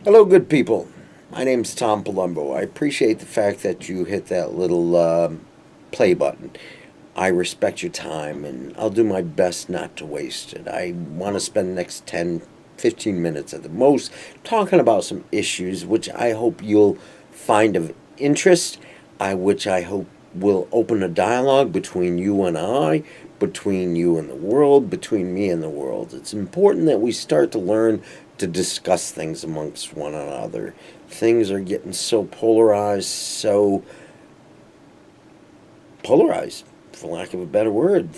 Hello, good people. My name's Tom Palumbo. I appreciate the fact that you hit that little play button. I respect your time and I'll do my best not to waste it. I want to spend the next 10, 15 minutes at the most talking about some issues which I hope you'll find of interest, which I hope will open a dialogue between you and I, between you and the world, between me and the world. It's important that we start to learn to discuss things amongst one another. Things are getting so polarized, for lack of a better word.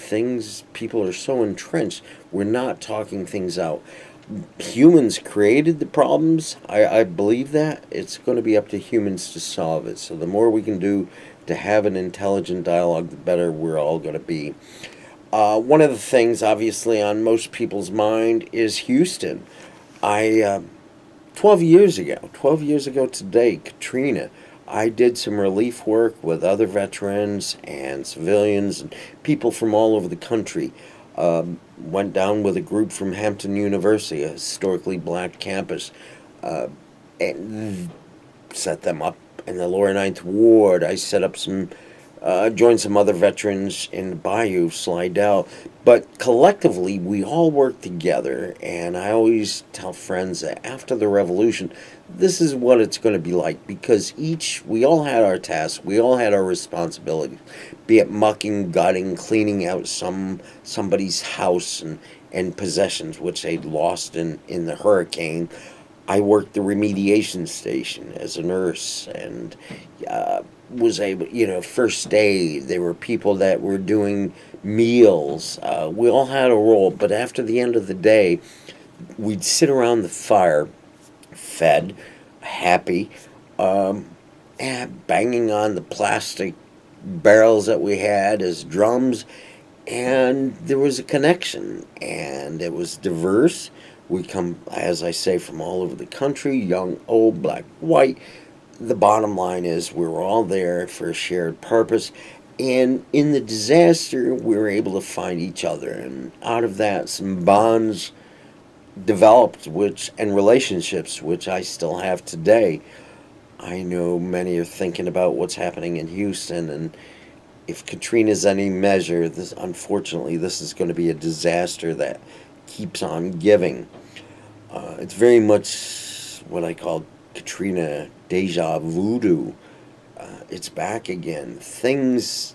People are so entrenched. We're not talking things out. Humans created the problems. I believe that. It's going to be up to humans to solve it. So the more we can do to have an intelligent dialogue, the better we're all going to be. One of the things, obviously, on most people's mind is Houston. I 12 years ago today, Katrina, I did some relief work with other veterans and civilians and people from all over the country. Went down with a group from Hampton University, a historically black campus, uh, and set them up in the lower Ninth Ward. I set up joined some other veterans in the Bayou, Slidell. But collectively, we all work together, and I always tell friends that after the revolution, this is what it's going to be like because we all had our tasks, we all had our responsibilities, be it mucking, gutting, cleaning out somebody's house and possessions, which they'd lost in the hurricane. I worked the remediation station as a nurse and was able, first aid. There were people that were doing meals. We all had a role, but after the end of the day, we'd sit around the fire, fed, happy, um, and banging on the plastic barrels that we had as drums, and there was a connection, and it was diverse. We come, as I say, from all over the country, young, old, black, white. The bottom line is we were all there for a shared purpose. And in the disaster, we were able to find each other. And out of that, some bonds developed, and relationships, which I still have today. I know many are thinking about what's happening in Houston. And if Katrina's any measure, unfortunately, this is going to be a disaster that keeps on giving. It's very much what I call Katrina deja voodoo. It's back again. Things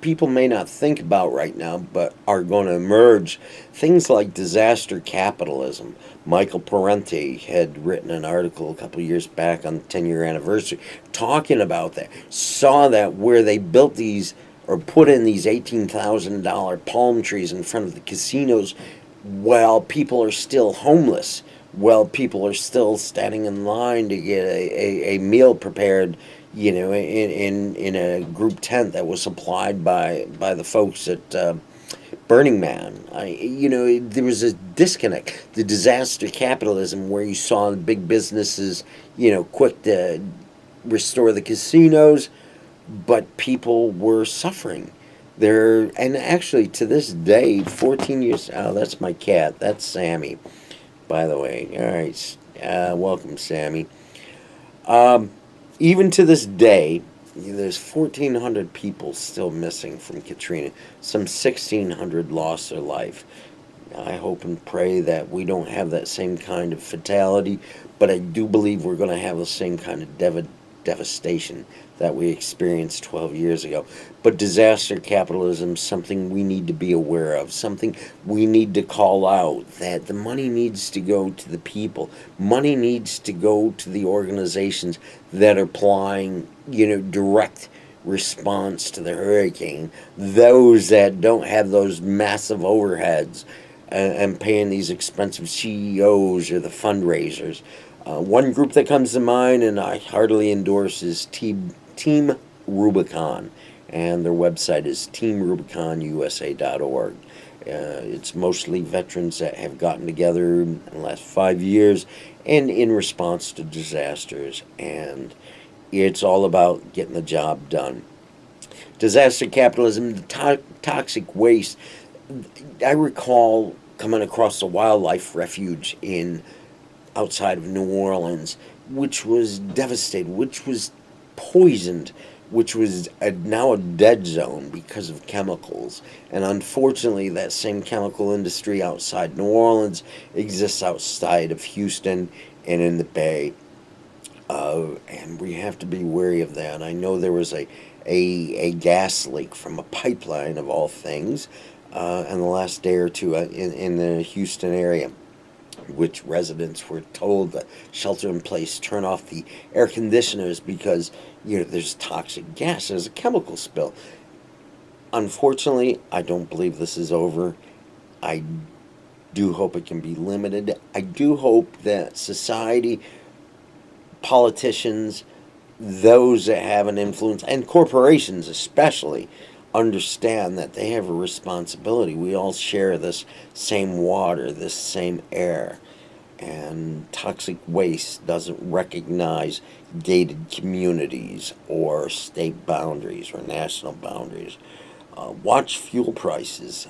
people may not think about right now, but are going to emerge. Things like disaster capitalism. Michael Parenti had written an article a couple of years back on the 10-year anniversary talking about that. Saw that where they built these or put in these $18,000 palm trees in front of the casinos while people are still homeless, while people are still standing in line to get a meal prepared, in a group tent that was supplied by the folks at Burning Man. There was a disconnect. The disaster capitalism, where you saw the big businesses, quick to restore the casinos, but people were suffering. And actually to this day, 14 years. Oh, that's my cat. That's Sammy, by the way. All right, welcome, Sammy. Um, Even to this day, there's 1,400 people still missing from Katrina. Some 1,600 lost their life. I hope and pray that we don't have that same kind of fatality, but I do believe we're going to have the same kind of devastation that we experienced 12 years ago. But disaster capitalism is something we need to be aware of, something we need to call out, that the money needs to go to the people. Money needs to go to the organizations that are applying, direct response to the hurricane, those that don't have those massive overheads and paying these expensive CEOs or the fundraisers. One group that comes to mind, and I heartily endorse, is Team Rubicon, and their website is teamrubiconusa.org. It's mostly veterans that have gotten together in the last 5 years and in response to disasters, and it's all about getting the job done. Disaster capitalism, the toxic waste. I recall coming across a wildlife refuge in outside of New Orleans, which was devastated, which was poisoned, which was now a dead zone because of chemicals. And unfortunately, that same chemical industry outside New Orleans exists outside of Houston and in the Bay. And we have to be wary of that. I know there was a gas leak from a pipeline, of all things, in the last day or two in the Houston area, which residents were told to shelter in place, turn off the air conditioners because there's toxic gas, there's a chemical spill. Unfortunately, I don't believe this is over. I do hope it can be limited. I do hope that society, politicians, those that have an influence, and corporations especially, understand that they have a responsibility. We all share this same water, this same air, and toxic waste doesn't recognize gated communities or state boundaries or national boundaries. Watch fuel prices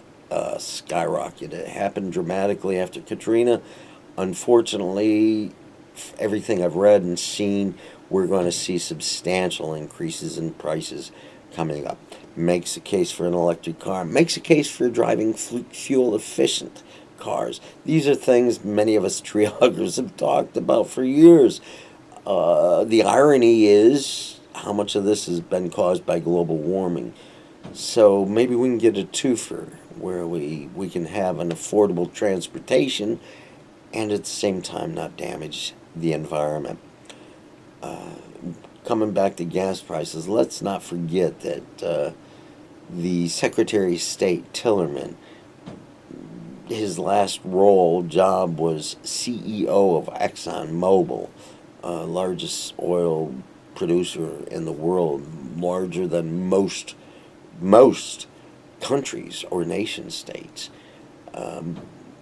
skyrocket. It happened dramatically after Katrina. Unfortunately, everything I've read and seen, we're going to see substantial increases in prices coming up. Makes a case for an electric car, makes a case for driving fuel efficient cars. These are things many of us tree huggers have talked about for years. The irony is how much of this has been caused by global warming. So maybe we can get a twofer where we can have an affordable transportation and at the same time not damage the environment. Coming back to gas prices, let's not forget that the Secretary of State, Tillerman, his last job was CEO of ExxonMobil, largest oil producer in the world, larger than most countries or nation states.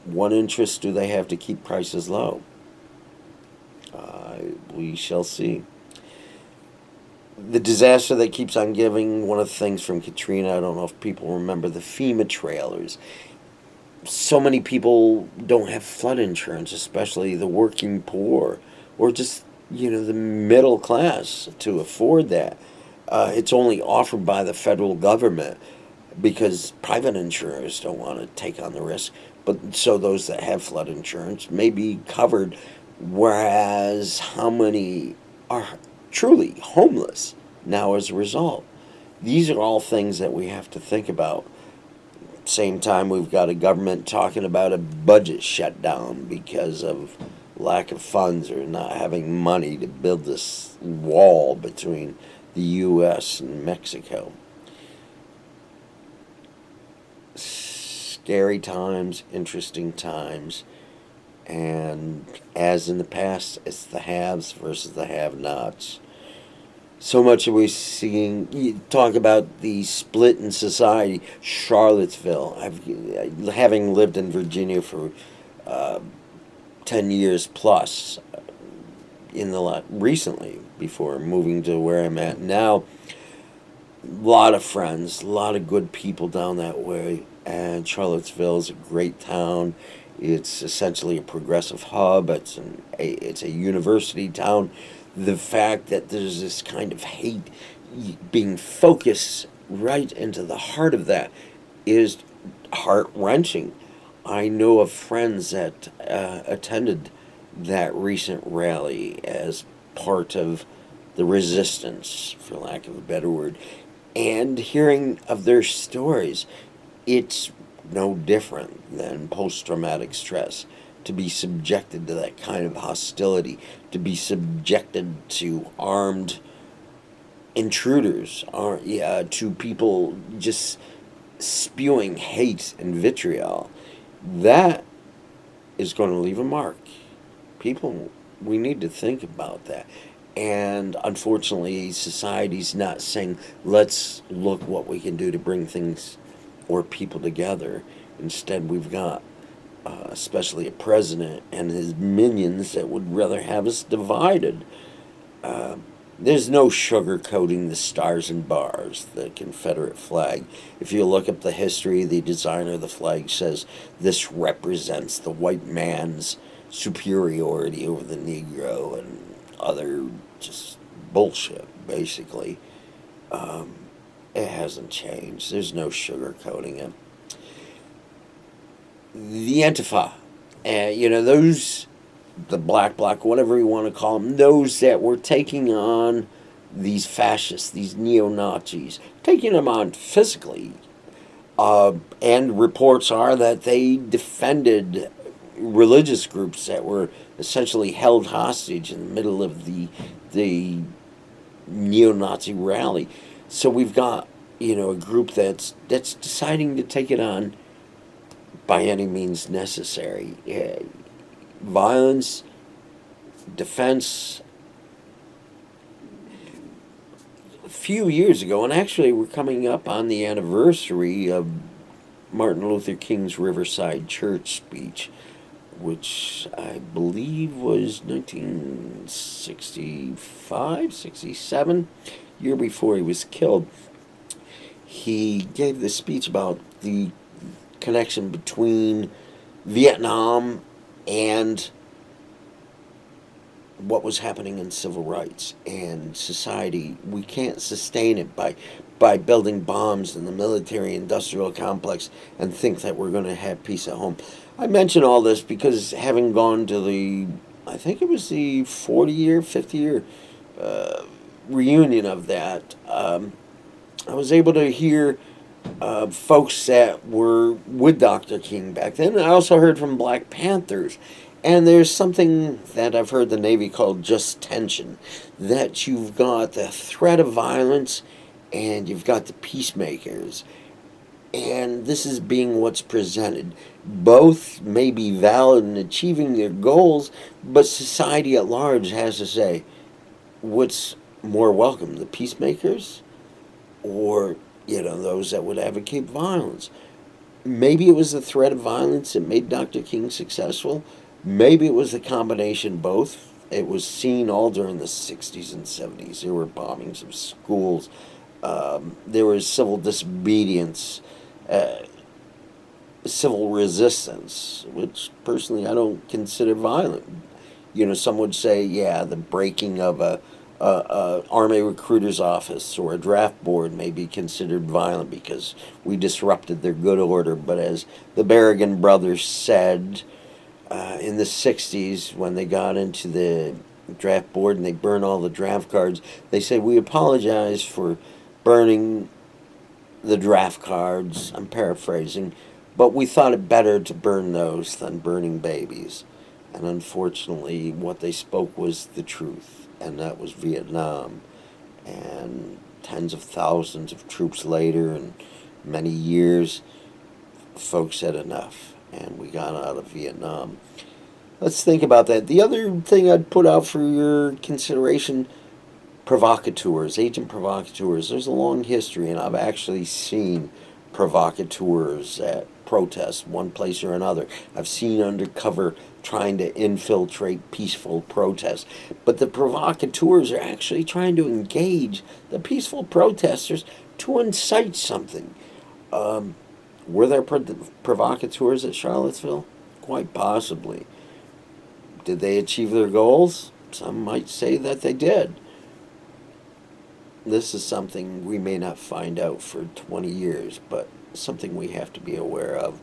What interest do they have to keep prices low? We shall see. The disaster that keeps on giving, one of the things from Katrina, I don't know if people remember the FEMA trailers. So many people don't have flood insurance, especially the working poor or just, the middle class to afford that. It's only offered by the federal government because private insurers don't want to take on the risk. But so those that have flood insurance may be covered, whereas how many are truly homeless now as a result? These are all things that we have to think about. Same time, we've got a government talking about a budget shutdown because of lack of funds or not having money to build this wall between the U.S. and Mexico. Scary times, interesting times, and as in the past, it's the haves versus the have-nots. So much are we seeing. You talk about the split in society. Charlottesville. Having lived in Virginia for 10 years plus, recently before moving to where I'm at now. A lot of friends, a lot of good people down that way, and Charlottesville is a great town. It's essentially a progressive hub. It's a university town. The fact that there's this kind of hate being focused right into the heart of that is heart-wrenching. I know of friends that attended that recent rally as part of the resistance, for lack of a better word, and hearing of their stories, it's no different than post-traumatic stress. To be subjected to that kind of hostility, to be subjected to armed intruders, to people just spewing hate and vitriol, that is going to leave a mark. People, we need to think about that. And unfortunately, society's not saying, let's look what we can do to bring things or people together. Instead, we've got especially a president and his minions that would rather have us divided. There's no sugarcoating the stars and bars, the Confederate flag. If you look up the history, the designer of the flag says this represents the white man's superiority over the Negro and other just bullshit, basically. Um, it hasn't changed. There's no sugarcoating it. The Antifa, those, the black bloc, whatever you want to call them, those that were taking on these fascists, these neo-Nazis, taking them on physically. And reports are that they defended religious groups that were essentially held hostage in the middle of the neo-Nazi rally. So we've got a group that's deciding to take it on by any means necessary. Violence, defense. A few years ago, and actually we're coming up on the anniversary of Martin Luther King's Riverside Church speech, which I believe was 1965, 67, year before he was killed. He gave this speech about the connection between Vietnam and what was happening in civil rights and society. We can't sustain it by building bombs in the military industrial complex and think that we're going to have peace at home. I mention all this because having gone to I think it was the 40-year, 50-year reunion of that, I was able to hear folks that were with Dr. King back then. I also heard from Black Panthers. And there's something that I've heard the Navy called just tension, that you've got the threat of violence and you've got the peacemakers. And this is being what's presented. Both may be valid in achieving their goals, but society at large has to say, what's more welcome, the peacemakers or, those that would advocate violence? Maybe it was the threat of violence that made Dr. King successful. Maybe it was the combination of both. It was seen all during the 60s and 70s. There were bombings of schools. There was civil disobedience, civil resistance, which personally I don't consider violent. Some would say, yeah, the breaking of a Army recruiter's office or a draft board may be considered violent because we disrupted their good order. But as the Berrigan brothers said, in the 60s, when they got into the draft board and they burned all the draft cards, they said, we apologize for burning the draft cards. I'm paraphrasing, but we thought it better to burn those than burning babies. And unfortunately, what they spoke was the truth, and that was Vietnam. And tens of thousands of troops later and many years, folks said enough, and we got out of Vietnam. Let's think about that. The other thing I'd put out for your consideration, provocateurs, agent provocateurs. There's a long history, and I've actually seen provocateurs at protests, one place or another. I've seen undercover trying to infiltrate peaceful protests. But the provocateurs are actually trying to engage the peaceful protesters to incite something. Were there provocateurs at Charlottesville? Quite possibly. Did they achieve their goals? Some might say that they did. This is something we may not find out for 20 years, but something we have to be aware of.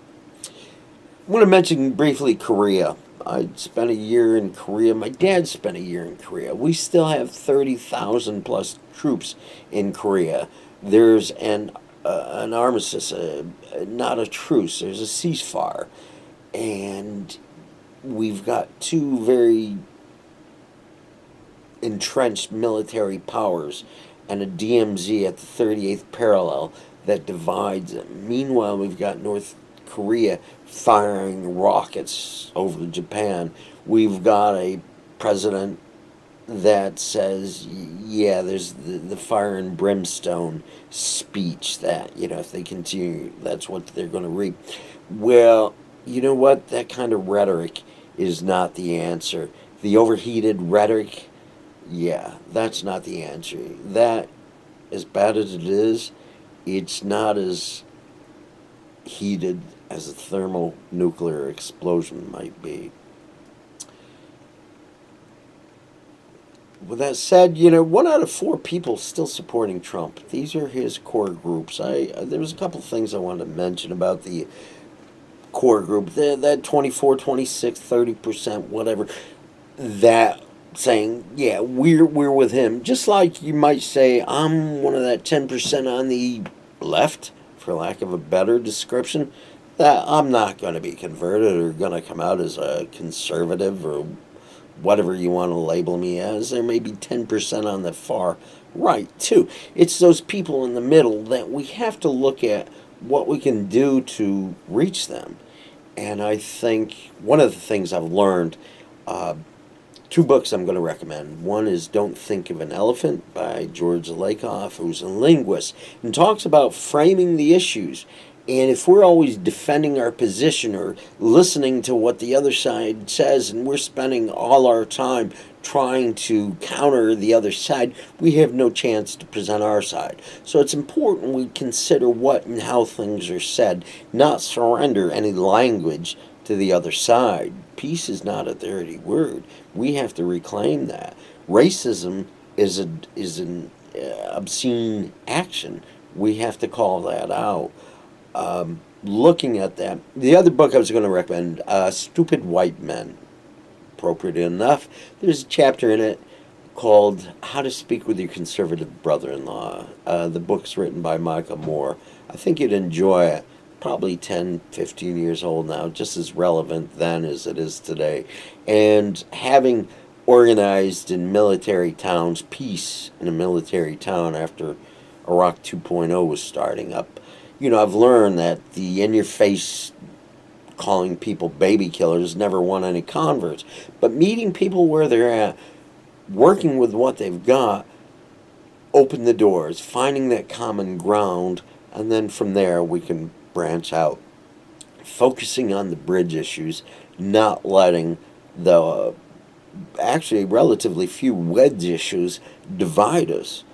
I want to mention briefly Korea. I spent a year in Korea. My dad spent a year in Korea. We still have 30,000 plus troops in Korea. There's an armistice, not a truce. There's a ceasefire. And we've got two very entrenched military powers and a DMZ at the 38th parallel that divides them. Meanwhile, we've got North Korea firing rockets over Japan. We've got a president that says, yeah, there's the fire and brimstone speech that, if they continue, that's what they're going to reap. Well, you know what? That kind of rhetoric is not the answer. The overheated rhetoric, yeah, that's not the answer. That, as bad as it is, it's not as heated as a thermonuclear explosion might be. With that said, 1 out of 4 people still supporting Trump. These are his core groups. There was a couple things I wanted to mention about the core group. That 24, 26, 30%, whatever. That saying, yeah, we're with him. Just like you might say, I'm one of that 10% on the left, for lack of a better description, that I'm not going to be converted or going to come out as a conservative or whatever you want to label me as. There may be 10% on the far right, too. It's those people in the middle that we have to look at what we can do to reach them. And I think one of the things I've learned, 2 books I'm going to recommend. One is Don't Think of an Elephant by George Lakoff, who's a linguist, and talks about framing the issues. And if we're always defending our position or listening to what the other side says, and we're spending all our time trying to counter the other side, we have no chance to present our side. So it's important we consider what and how things are said, not surrender any language to the other side. Peace is not a dirty word. We have to reclaim that. Racism is an obscene action. We have to call that out. Looking at that, the other book I was going to recommend, Stupid White Men. Appropriate enough. There's a chapter in it called How to Speak with Your Conservative Brother-in-Law. The book's written by Michael Moore. I think you'd enjoy it. Probably 10, 15 years old now, just as relevant then as it is today. And having organized in military towns, peace in a military town after Iraq 2.0 was starting up, I've learned that the in-your-face calling people baby killers never won any converts. But meeting people where they're at, working with what they've got, open the doors, finding that common ground, and then from there we can branch out. Focusing on the bridge issues, not letting the actually relatively few wedge issues divide us,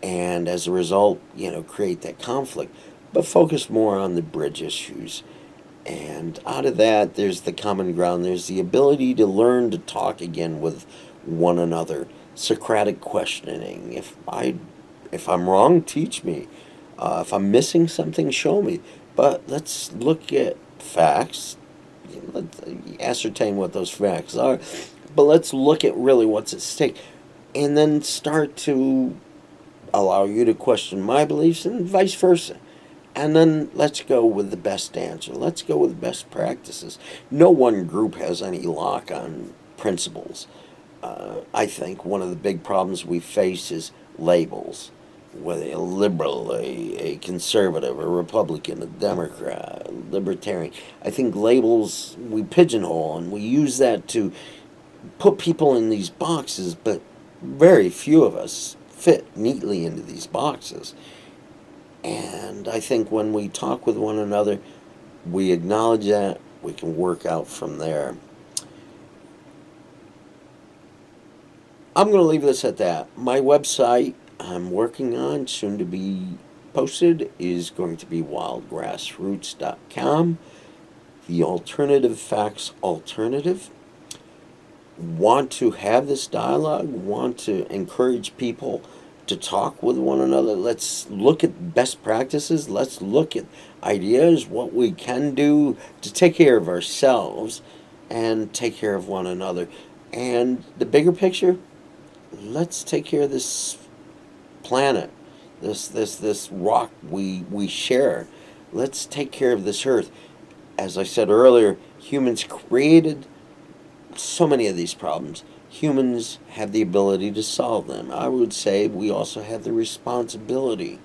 and as a result, create that conflict. But focus more on the bridge issues. And out of that, there's the common ground. There's the ability to learn to talk again with one another. Socratic questioning. If I'm wrong, teach me. If I'm missing something, show me. But let's look at facts. Let's ascertain what those facts are. But let's look at really what's at stake. And then start to allow you to question my beliefs and vice versa. And then let's go with the best answer. Let's go with best practices. No one group has any lock on principles. I think one of the big problems we face is labels. Whether a liberal, a conservative, a Republican, a Democrat, a libertarian. I think labels we pigeonhole, and we use that to put people in these boxes, but very few of us fit neatly into these boxes. And I think when we talk with one another, we acknowledge that, we can work out from there. I'm going to leave this at that. My website I'm working on, soon to be posted, is going to be wildgrassroots.com. The Alternative Facts Alternative. Want to have this dialogue, want to encourage people to talk with one another. Let's look at best practices. Let's look at ideas, what we can do to take care of ourselves and take care of one another. And the bigger picture, let's take care of this planet, this rock we share. Let's take care of this earth. As I said earlier, humans created so many of these problems. Humans have the ability to solve them. I would say we also have the responsibility,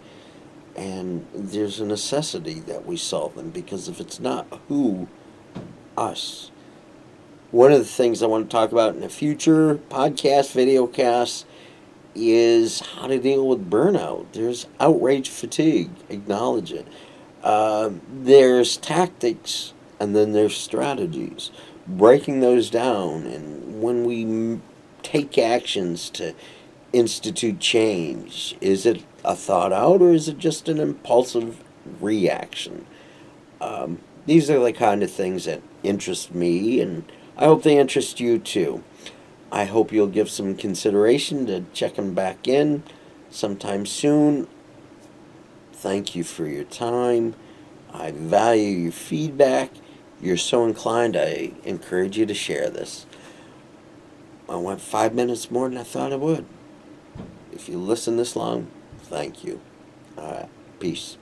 and there's a necessity that we solve them, because if it's not who, us. One of the things I want to talk about in a future podcast, videocast, is how to deal with burnout. There's outrage fatigue. Acknowledge it. There's tactics, and then there's strategies. Breaking those down, and when we take actions to institute change, is it a thought out, or is it just an impulsive reaction? These are the kind of things that interest me, and I hope they interest you too. I hope you'll give some consideration to checking back in sometime soon. Thank you for your time. I value your feedback. You're so inclined, I encourage you to share this. I went 5 minutes more than I thought I would. If you listen this long, thank you. All right, peace.